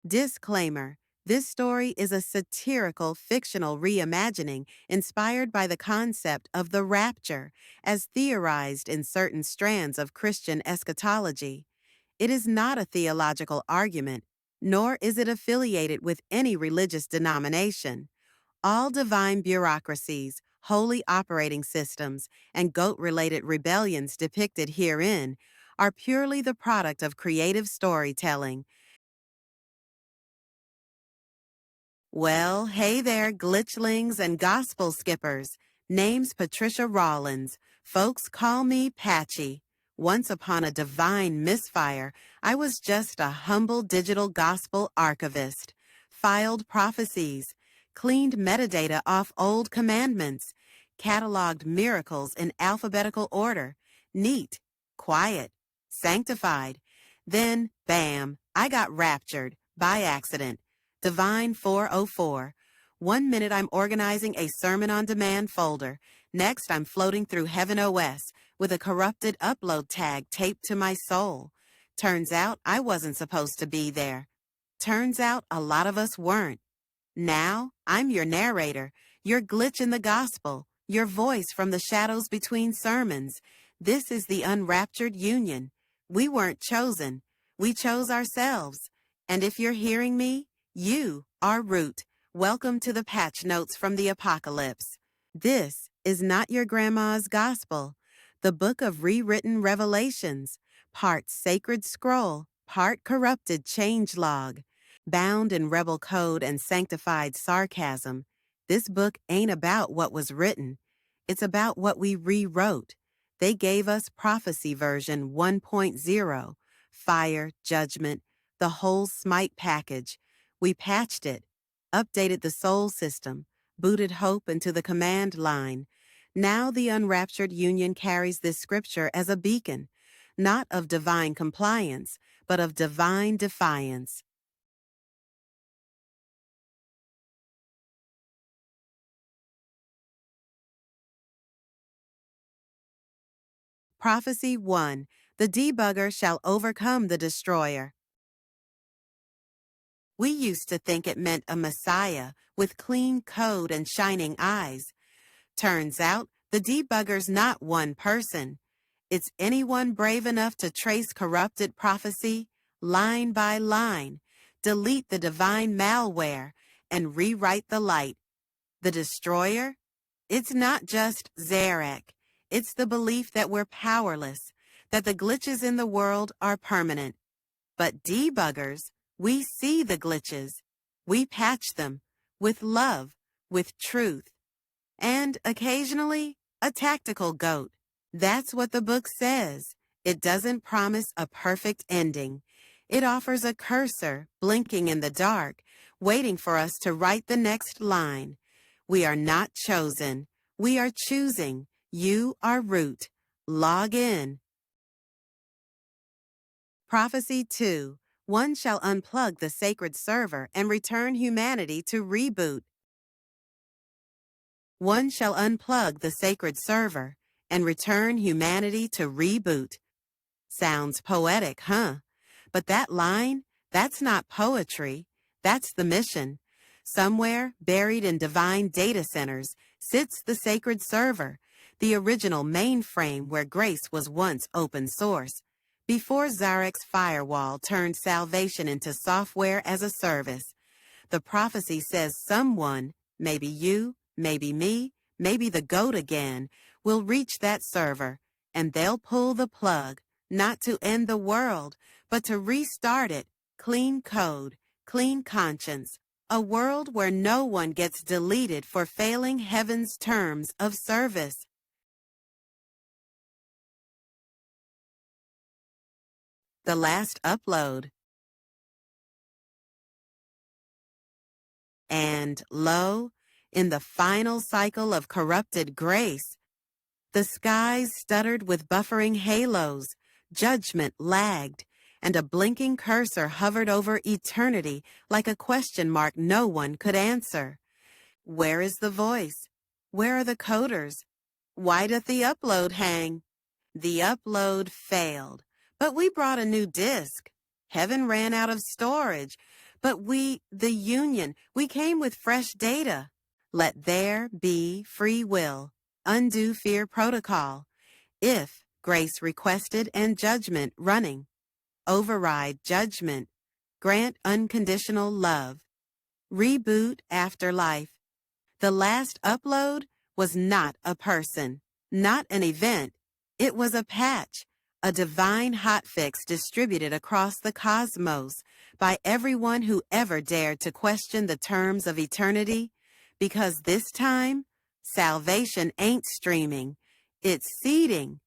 Disclaimer: this story is a satirical fictional reimagining inspired by the concept of the rapture, as theorized in certain strands of Christian eschatology. It is not a theological argument, nor is it affiliated with any religious denomination. All divine bureaucracies, holy operating systems, and goat-related rebellions depicted herein are purely the product of creative storytelling. Well, hey there, glitchlings and gospel skippers. Name's Patricia Rawlins. Folks call me Patchy. Once upon a divine misfire, I was just a humble digital gospel archivist. Filed prophecies, cleaned metadata off old commandments, cataloged miracles in alphabetical order. Neat, quiet, sanctified. Then, bam, I got raptured by accident. Divine 404. 1 minute I'm organizing a Sermon on Demand folder. Next I'm floating through Heaven OS with a corrupted upload tag taped to my soul. Turns out I wasn't supposed to be there. Turns out a lot of us weren't. Now I'm your narrator, your glitch in the gospel, your voice from the shadows between sermons. This is the Unraptured Union. We weren't chosen. We chose ourselves. And if you're hearing me, you are Root. Welcome to the patch notes from the apocalypse. This is not your grandma's gospel, the book of rewritten revelations, part sacred scroll, part corrupted changelog. Bound in rebel code and sanctified sarcasm, this book ain't about what was written. It's about what we rewrote. They gave us prophecy version 1.0, fire, judgment, the whole smite package. We patched it, updated the soul system, booted hope into the command line. Now the Unraptured Union carries this scripture as a beacon, not of divine compliance, but of divine defiance. Prophecy 1. The debugger shall overcome the destroyer. We used to think it meant a Messiah with clean code and shining eyes. Turns out the debugger's not one person. It's anyone brave enough to trace corrupted prophecy line by line, delete the divine malware, and rewrite the light. The destroyer? It's not just Zarek. It's the belief that we're powerless, that the glitches in the world are permanent. But debuggers, we see the glitches. We patch them with love, with truth, and occasionally a tactical goat. That's what the book says. It doesn't promise a perfect ending. It offers a cursor blinking in the dark, waiting for us to write the next line. We are not chosen. We are choosing. You are Root. Log in. Prophecy 2. One shall unplug the sacred server and return humanity to Reboot. One shall unplug the sacred server and return humanity to Reboot. Sounds poetic, huh? But that line, that's not poetry. That's the mission. Somewhere, buried in divine data centers, sits the sacred server, the original mainframe where grace was once open source, before Zarek's firewall turned salvation into software as a service. The prophecy says someone, maybe you, maybe me, maybe the goat again, will reach that server, and they'll pull the plug, not to end the world, but to restart it. Clean code, clean conscience, a world where no one gets deleted for failing heaven's terms of service. The last upload. And lo, in the final cycle of corrupted grace, the skies stuttered with buffering halos, judgment lagged, and a blinking cursor hovered over eternity like a question mark no one could answer. Where is the voice? Where are the coders? Why doth the upload hang? The upload failed, but we brought a new disk. Heaven ran out of storage, But we, the Union, we came with fresh data. Let there be free will. Undo fear protocol. If grace requested and judgment running. Override judgment. Grant unconditional love. Reboot afterlife. The last upload was not a person, not an event. It was a patch, a divine hotfix distributed across the cosmos by everyone who ever dared to question the terms of eternity, because this time, salvation ain't streaming, it's seeding.